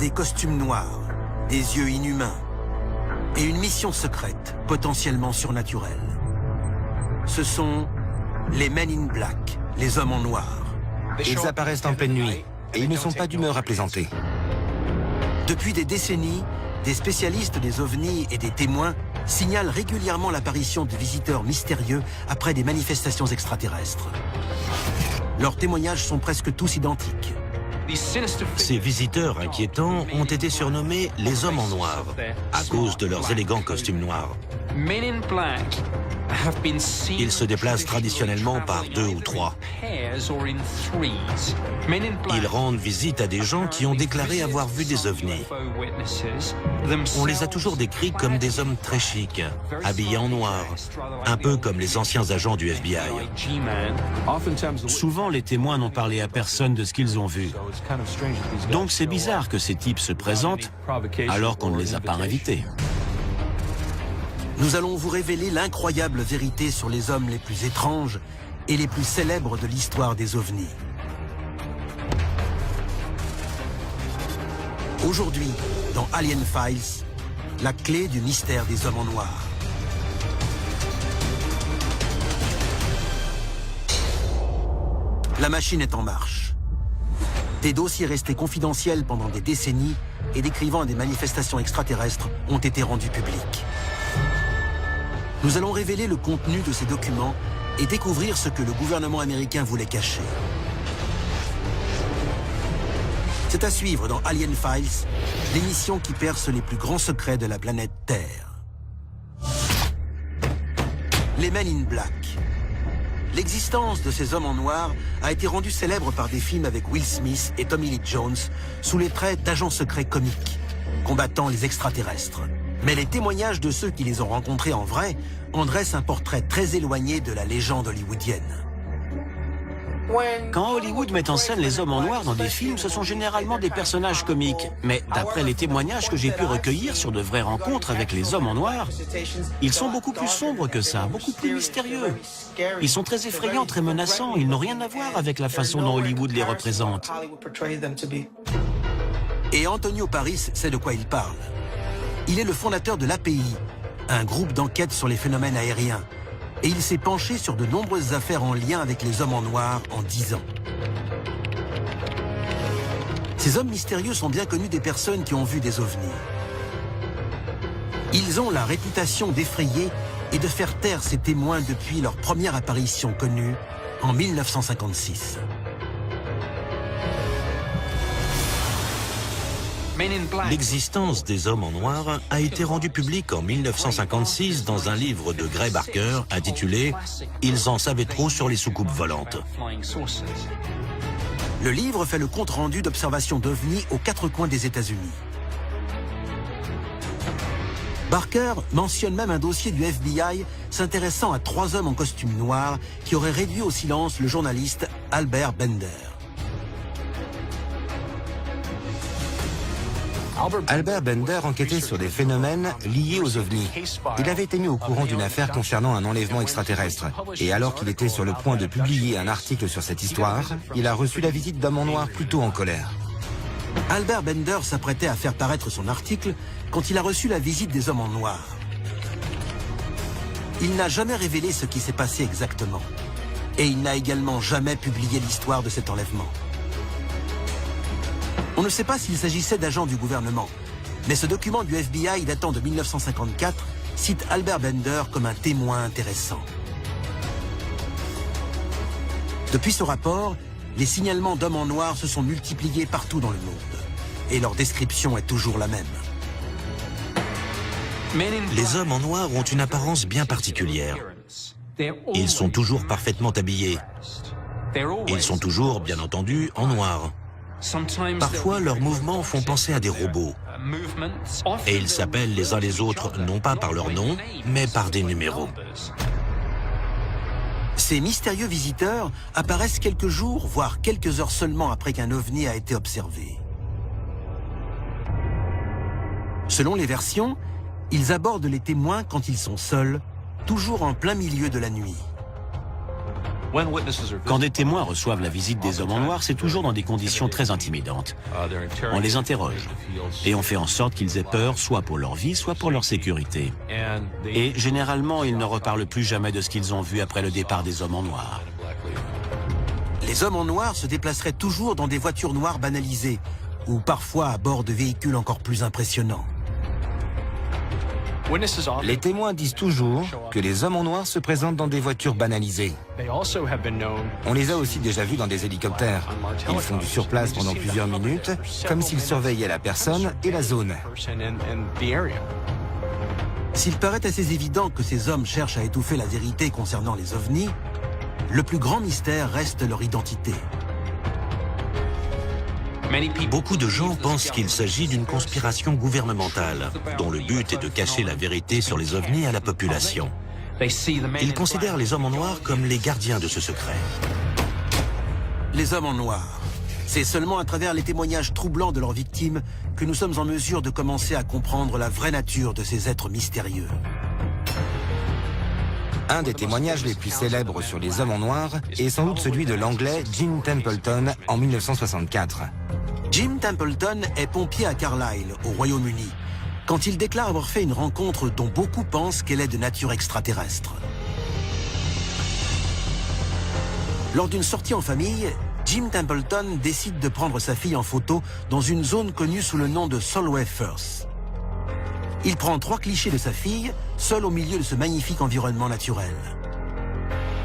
des costumes noirs, des yeux inhumains et une mission secrète, potentiellement surnaturelle. Ce sont les Men in Black, les hommes en noir. Ils apparaissent en pleine nuit et ils ne sont pas d'humeur à plaisanter. Depuis des décennies, des spécialistes des ovnis et des témoins signalent régulièrement l'apparition de visiteurs mystérieux après des manifestations extraterrestres. Leurs témoignages sont presque tous identiques. Ces visiteurs inquiétants ont été surnommés les hommes en noir à cause de leurs élégants costumes noirs. Ils se déplacent traditionnellement par 2 ou 3. Ils rendent visite à des gens qui ont déclaré avoir vu des ovnis. On les a toujours décrits comme des hommes très chics, habillés en noir, un peu comme les anciens agents du FBI. Souvent, les témoins n'ont parlé à personne de ce qu'ils ont vu. Donc c'est bizarre que ces types se présentent alors qu'on ne les a pas invités. Nous allons vous révéler l'incroyable vérité sur les hommes les plus étranges et les plus célèbres de l'histoire des ovnis. Aujourd'hui, dans Alien Files, la clé du mystère des hommes en noir. La machine est en marche. Des dossiers restés confidentiels pendant des décennies et décrivant des manifestations extraterrestres ont été rendus publics. Nous allons révéler le contenu de ces documents et découvrir ce que le gouvernement américain voulait cacher. C'est à suivre dans Alien Files, l'émission qui perce les plus grands secrets de la planète Terre. Les Men in Black. L'existence de ces hommes en noir a été rendue célèbre par des films avec Will Smith et Tommy Lee Jones sous les traits d'agents secrets comiques, combattant les extraterrestres. Mais les témoignages de ceux qui les ont rencontrés en vrai en dressent un portrait très éloigné de la légende hollywoodienne. Quand Hollywood met en scène les hommes en noir dans des films, ce sont généralement des personnages comiques. Mais d'après les témoignages que j'ai pu recueillir sur de vraies rencontres avec les hommes en noir, ils sont beaucoup plus sombres que ça, beaucoup plus mystérieux. Ils sont très effrayants, très menaçants, ils n'ont rien à voir avec la façon dont Hollywood les représente. Et Antonio Paris sait de quoi il parle. Il est le fondateur de l'API, un groupe d'enquête sur les phénomènes aériens. Et il s'est penché sur de nombreuses affaires en lien avec les hommes en noir en 10 ans. Ces hommes mystérieux sont bien connus des personnes qui ont vu des ovnis. Ils ont la réputation d'effrayer et de faire taire ces témoins depuis leur première apparition connue en 1956. L'existence des hommes en noir a été rendue publique en 1956 dans un livre de Gray Barker intitulé « Ils en savaient trop sur les soucoupes volantes ». Le livre fait le compte-rendu d'observations d'ovnis aux 4 coins des États-Unis. Barker mentionne même un dossier du FBI s'intéressant à 3 hommes en costume noir qui auraient réduit au silence le journaliste Albert Bender. Albert Bender enquêtait sur des phénomènes liés aux ovnis. Il avait été mis au courant d'une affaire concernant un enlèvement extraterrestre. Et alors qu'il était sur le point de publier un article sur cette histoire, il a reçu la visite d'hommes en noir plutôt en colère. Albert Bender s'apprêtait à faire paraître son article quand il a reçu la visite des hommes en noir. Il n'a jamais révélé ce qui s'est passé exactement. Et il n'a également jamais publié l'histoire de cet enlèvement. On ne sait pas s'il s'agissait d'agents du gouvernement, mais ce document du FBI datant de 1954 cite Albert Bender comme un témoin intéressant. Depuis ce rapport, les signalements d'hommes en noir se sont multipliés partout dans le monde, et leur description est toujours la même. Les hommes en noir ont une apparence bien particulière. Ils sont toujours parfaitement habillés. Ils sont toujours, bien entendu, en noir. Parfois, leurs mouvements font penser à des robots. Et ils s'appellent les uns les autres non pas par leur nom, mais par des numéros. Ces mystérieux visiteurs apparaissent quelques jours, voire quelques heures seulement après qu'un ovni a été observé. Selon les versions, ils abordent les témoins quand ils sont seuls, toujours en plein milieu de la nuit. Quand des témoins reçoivent la visite des hommes en noir, c'est toujours dans des conditions très intimidantes. On les interroge et on fait en sorte qu'ils aient peur, soit pour leur vie, soit pour leur sécurité. Et généralement, ils ne reparlent plus jamais de ce qu'ils ont vu après le départ des hommes en noir. Les hommes en noir se déplaceraient toujours dans des voitures noires banalisées, ou parfois à bord de véhicules encore plus impressionnants. Les témoins disent toujours que les hommes en noir se présentent dans des voitures banalisées. On les a aussi déjà vus dans des hélicoptères. Ils font du surplace pendant plusieurs minutes, comme s'ils surveillaient la personne et la zone. S'il paraît assez évident que ces hommes cherchent à étouffer la vérité concernant les ovnis, le plus grand mystère reste leur identité. Beaucoup de gens pensent qu'il s'agit d'une conspiration gouvernementale, dont le but est de cacher la vérité sur les ovnis à la population. Ils considèrent les hommes en noir comme les gardiens de ce secret. Les hommes en noir. C'est seulement à travers les témoignages troublants de leurs victimes que nous sommes en mesure de commencer à comprendre la vraie nature de ces êtres mystérieux. Un des témoignages les plus célèbres sur les hommes en noir est sans doute celui de l'anglais Jim Templeton en 1964. Jim Templeton est pompier à Carlisle, au Royaume-Uni, quand il déclare avoir fait une rencontre dont beaucoup pensent qu'elle est de nature extraterrestre. Lors d'une sortie en famille, Jim Templeton décide de prendre sa fille en photo dans une zone connue sous le nom de Solway Firth. Il prend 3 clichés de sa fille, seul au milieu de ce magnifique environnement naturel.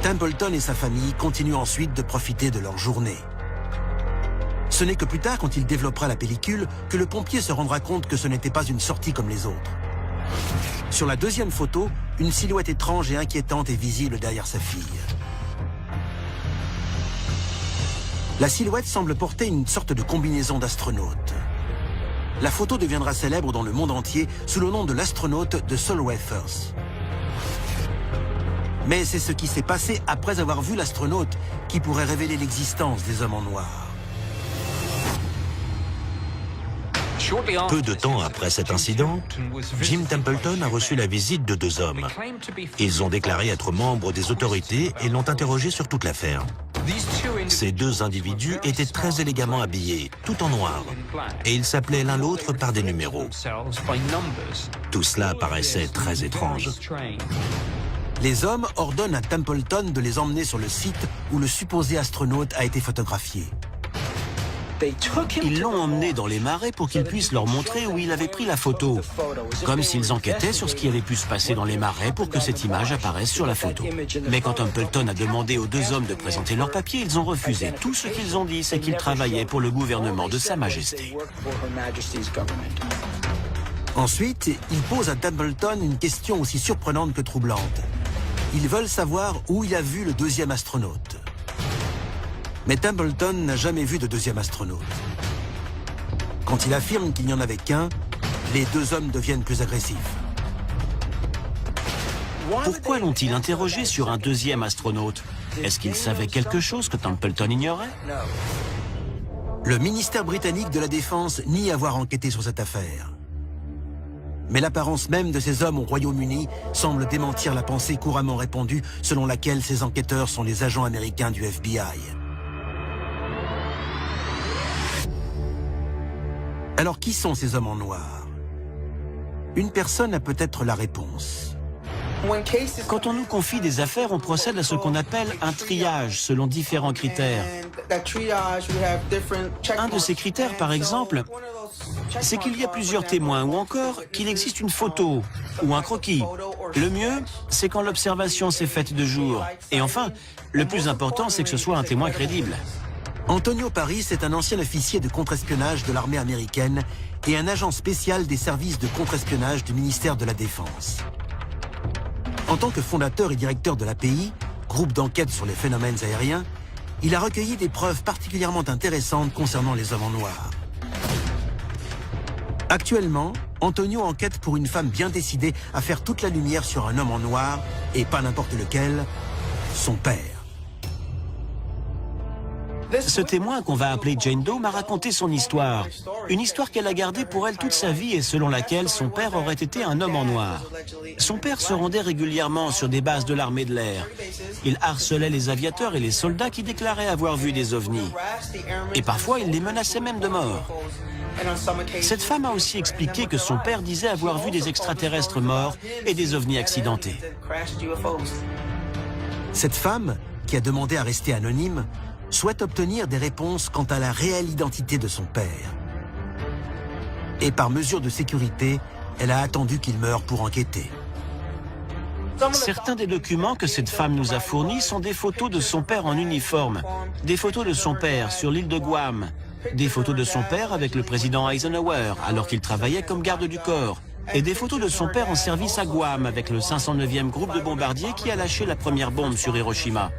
Templeton et sa famille continuent ensuite de profiter de leur journée. Ce n'est que plus tard, quand il développera la pellicule, que le pompier se rendra compte que ce n'était pas une sortie comme les autres. Sur la deuxième photo, une silhouette étrange et inquiétante est visible derrière sa fille. La silhouette semble porter une sorte de combinaison d'astronaute. La photo deviendra célèbre dans le monde entier sous le nom de l'astronaute de Solway Firth. Mais c'est ce qui s'est passé après avoir vu l'astronaute qui pourrait révéler l'existence des hommes en noir. Peu de temps après cet incident, Jim Templeton a reçu la visite de 2 hommes. Ils ont déclaré être membres des autorités et l'ont interrogé sur toute l'affaire. Ces 2 individus étaient très élégamment habillés, tout en noir, et ils s'appelaient l'un l'autre par des numéros. Tout cela paraissait très étrange. Les hommes ordonnent à Templeton de les emmener sur le site où le supposé astronaute a été photographié. Ils l'ont emmené dans les marais pour qu'il puisse leur montrer où il avait pris la photo, comme s'ils enquêtaient sur ce qui avait pu se passer dans les marais pour que cette image apparaisse sur la photo. Mais quand Templeton a demandé aux 2 hommes de présenter leurs papiers, ils ont refusé. Tout ce qu'ils ont dit, c'est qu'ils travaillaient pour le gouvernement de Sa Majesté. Ensuite, ils posent à Templeton une question aussi surprenante que troublante. Ils veulent savoir où il a vu le 2e astronaute. Mais Templeton n'a jamais vu de 2e astronaute. Quand il affirme qu'il n'y en avait qu'un, les 2 hommes deviennent plus agressifs. Pourquoi l'ont-ils interrogé sur un 2e astronaute? Est-ce qu'ils savaient quelque chose que Templeton ignorait? Le ministère britannique de la Défense nie avoir enquêté sur cette affaire. Mais l'apparence même de ces hommes au Royaume-Uni semble démentir la pensée couramment répandue selon laquelle ces enquêteurs sont les agents américains du FBI. Alors qui sont ces hommes en noir? Une personne a peut-être la réponse. Quand on nous confie des affaires, on procède à ce qu'on appelle un triage selon différents critères. Un de ces critères, par exemple, c'est qu'il y a plusieurs témoins ou encore qu'il existe une photo ou un croquis. Le mieux, c'est quand l'observation s'est faite de jour. Et enfin, le plus important, c'est que ce soit un témoin crédible. Antonio Paris est un ancien officier de contre-espionnage de l'armée américaine et un agent spécial des services de contre-espionnage du ministère de la Défense. En tant que fondateur et directeur de l'API, groupe d'enquête sur les phénomènes aériens, il a recueilli des preuves particulièrement intéressantes concernant les hommes en noir. Actuellement, Antonio enquête pour une femme bien décidée à faire toute la lumière sur un homme en noir, et pas n'importe lequel, son père. Ce témoin qu'on va appeler Jane Doe m'a raconté son histoire. Une histoire qu'elle a gardée pour elle toute sa vie et selon laquelle son père aurait été un homme en noir. Son père se rendait régulièrement sur des bases de l'armée de l'air. Il harcelait les aviateurs et les soldats qui déclaraient avoir vu des ovnis. Et parfois, il les menaçait même de mort. Cette femme a aussi expliqué que son père disait avoir vu des extraterrestres morts et des ovnis accidentés. Cette femme, qui a demandé à rester anonyme, souhaite obtenir des réponses quant à la réelle identité de son père. Et par mesure de sécurité, elle a attendu qu'il meure pour enquêter. Certains des documents que cette femme nous a fournis sont des photos de son père en uniforme, des photos de son père sur l'île de Guam, des photos de son père avec le président Eisenhower alors qu'il travaillait comme garde du corps, et des photos de son père en service à Guam avec le 509e groupe de bombardiers qui a lâché la première bombe sur Hiroshima.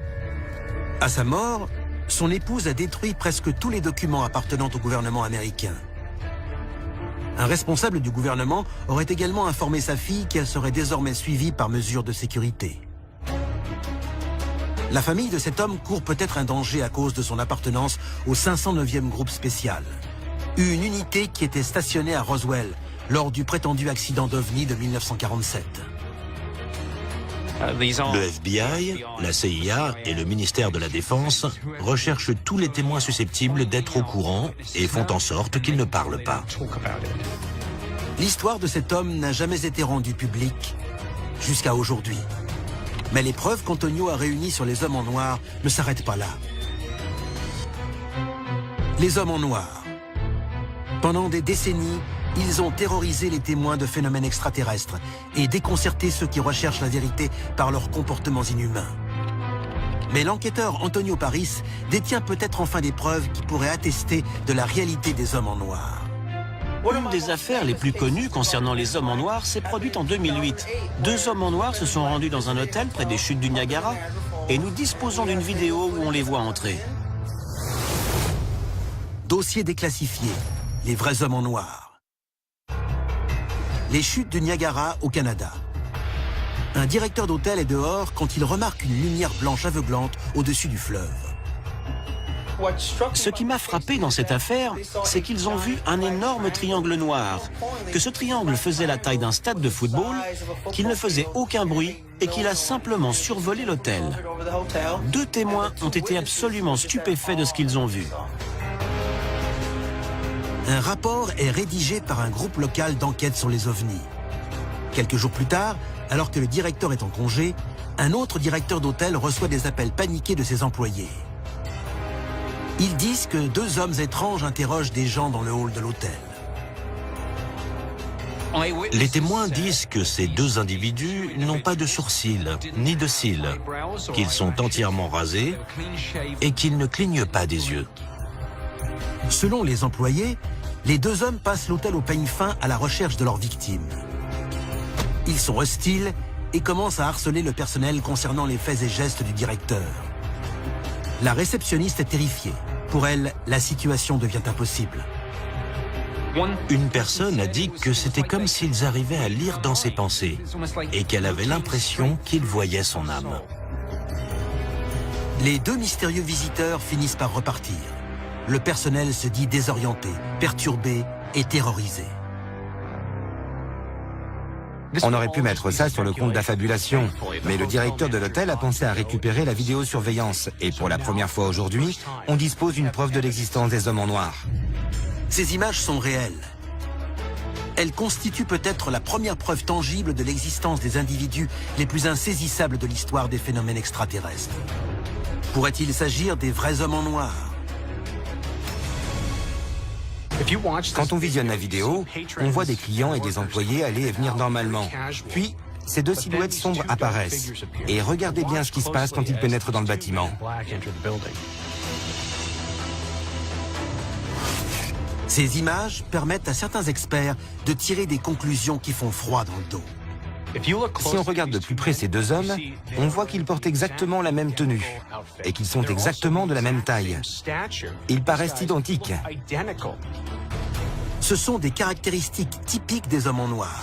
À sa mort, son épouse a détruit presque tous les documents appartenant au gouvernement américain. Un responsable du gouvernement aurait également informé sa fille qu'elle serait désormais suivie par mesure de sécurité. La famille de cet homme court peut-être un danger à cause de son appartenance au 509e groupe spécial, une unité qui était stationnée à Roswell lors du prétendu accident d'OVNI de 1947. Le FBI, la CIA et le ministère de la Défense recherchent tous les témoins susceptibles d'être au courant et font en sorte qu'ils ne parlent pas. L'histoire de cet homme n'a jamais été rendue publique jusqu'à aujourd'hui. Mais les preuves qu'Antonio a réunies sur les hommes en noir ne s'arrêtent pas là. Les hommes en noir. Pendant des décennies, ils ont terrorisé les témoins de phénomènes extraterrestres et déconcerté ceux qui recherchent la vérité par leurs comportements inhumains. Mais l'enquêteur Antonio Paris détient peut-être enfin des preuves qui pourraient attester de la réalité des hommes en noir. Une des affaires les plus connues concernant les hommes en noir s'est produite en 2008. 2 hommes en noir se sont rendus dans un hôtel près des chutes du Niagara et nous disposons d'une vidéo où on les voit entrer. Dossier déclassifié. Les vrais hommes en noir. Les chutes du Niagara au Canada. Un directeur d'hôtel est dehors quand il remarque une lumière blanche aveuglante au-dessus du fleuve. Ce qui m'a frappé dans cette affaire, c'est qu'ils ont vu un énorme triangle noir, que ce triangle faisait la taille d'un stade de football, qu'il ne faisait aucun bruit et qu'il a simplement survolé l'hôtel. 2 témoins ont été absolument stupéfaits de ce qu'ils ont vu. Un rapport est rédigé par un groupe local d'enquête sur les ovnis. Quelques jours plus tard, alors que le directeur est en congé, un autre directeur d'hôtel reçoit des appels paniqués de ses employés. Ils disent que 2 hommes étranges interrogent des gens dans le hall de l'hôtel. Les témoins disent que ces 2 individus n'ont pas de sourcils ni de cils, qu'ils sont entièrement rasés et qu'ils ne clignent pas des yeux. Selon les employés, les 2 hommes passent l'hôtel au peigne fin à la recherche de leurs victimes. Ils sont hostiles et commencent à harceler le personnel concernant les faits et gestes du directeur. La réceptionniste est terrifiée. Pour elle, la situation devient impossible. Une personne a dit que c'était comme s'ils arrivaient à lire dans ses pensées et qu'elle avait l'impression qu'ils voyaient son âme. Les 2 mystérieux visiteurs finissent par repartir. Le personnel se dit désorienté, perturbé et terrorisé. On aurait pu mettre ça sur le compte d'affabulation, mais le directeur de l'hôtel a pensé à récupérer la vidéosurveillance. Et pour la première fois aujourd'hui, on dispose d'une preuve de l'existence des hommes en noir. Ces images sont réelles. Elles constituent peut-être la première preuve tangible de l'existence des individus les plus insaisissables de l'histoire des phénomènes extraterrestres. Pourrait-il s'agir des vrais hommes en noir ? Quand on visionne la vidéo, on voit des clients et des employés aller et venir normalement. Puis, ces 2 silhouettes sombres apparaissent. Et regardez bien ce qui se passe quand ils pénètrent dans le bâtiment. Ces images permettent à certains experts de tirer des conclusions qui font froid dans le dos. Si on regarde de plus près ces 2 hommes, on voit qu'ils portent exactement la même tenue et qu'ils sont exactement de la même taille. Ils paraissent identiques. Ce sont des caractéristiques typiques des hommes en noir.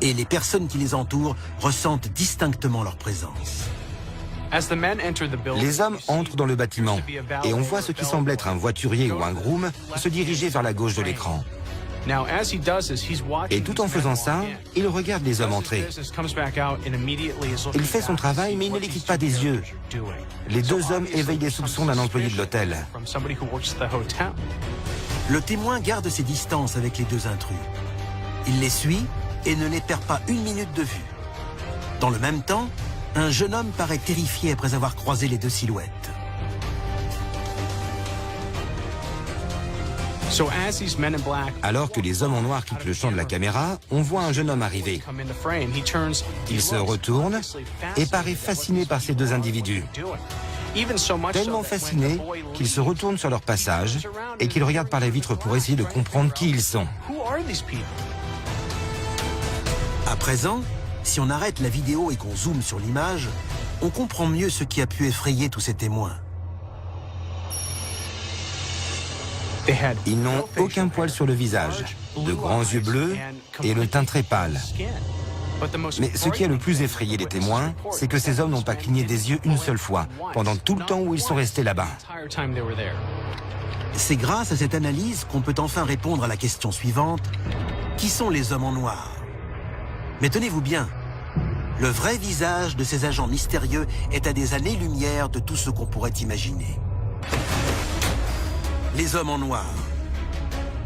Et les personnes qui les entourent ressentent distinctement leur présence. Les hommes entrent dans le bâtiment et on voit ce qui semble être un voiturier ou un groom se diriger vers la gauche de l'écran. Et tout en faisant ça, il regarde les hommes entrer. Il fait son travail, mais il ne les quitte pas des yeux. Les deux hommes éveillent les soupçons d'un employé de l'hôtel. Le témoin garde ses distances avec les deux intrus. Il les suit et ne les perd pas une minute de vue. Dans le même temps, un jeune homme paraît terrifié après avoir croisé les deux silhouettes. Alors que les hommes en noir quittent le champ de la caméra, on voit un jeune homme arriver. Il se retourne et paraît fasciné par ces deux individus. Tellement fasciné qu'il se retourne sur leur passage et qu'il regarde par la vitre pour essayer de comprendre qui ils sont. À présent, si on arrête la vidéo et qu'on zoome sur l'image, on comprend mieux ce qui a pu effrayer tous ces témoins. Ils n'ont aucun poil sur le visage, de grands yeux bleus et le teint très pâle. Mais ce qui a le plus effrayé les témoins, c'est que ces hommes n'ont pas cligné des yeux une seule fois, pendant tout le temps où ils sont restés là-bas. C'est grâce à cette analyse qu'on peut enfin répondre à la question suivante: qui sont les hommes en noir? Mais tenez-vous bien, le vrai visage de ces agents mystérieux est à des années-lumière de tout ce qu'on pourrait imaginer. Les hommes en noir.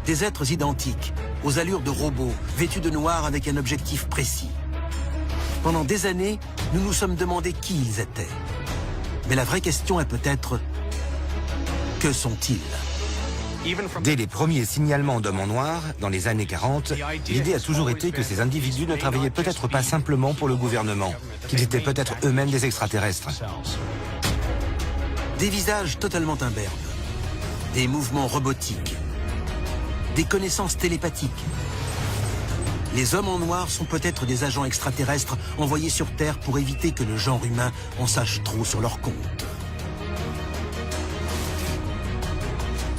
Des êtres identiques, aux allures de robots, vêtus de noir avec un objectif précis. Pendant des années, nous nous sommes demandé qui ils étaient. Mais la vraie question est peut-être: que sont-ils? Dès les premiers signalements d'hommes en noir, dans les années 40, l'idée a toujours été que ces individus ne travaillaient peut-être pas simplement pour le gouvernement, qu'ils étaient peut-être eux-mêmes des extraterrestres. Des visages totalement imberbes, des mouvements robotiques, des connaissances télépathiques. Les hommes en noir sont peut-être des agents extraterrestres envoyés sur Terre pour éviter que le genre humain en sache trop sur leur compte.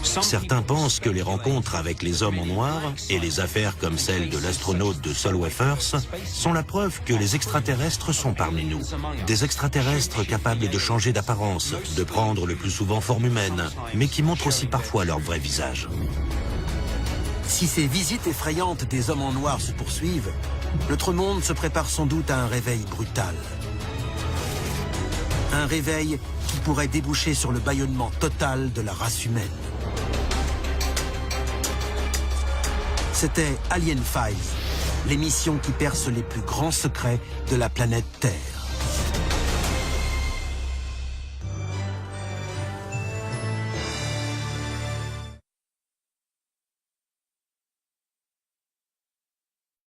Certains pensent que les rencontres avec les hommes en noir et les affaires comme celle de l'astronaute de Sol Wefers sont la preuve que les extraterrestres sont parmi nous. Des extraterrestres capables de changer d'apparence, de prendre le plus souvent forme humaine, mais qui montrent aussi parfois leur vrai visage. Si ces visites effrayantes des hommes en noir se poursuivent, notre monde se prépare sans doute à un réveil brutal. Un réveil qui pourrait déboucher sur le bâillonnement total de la race humaine. C'était Alien Files, l'émission qui perce les plus grands secrets de la planète Terre.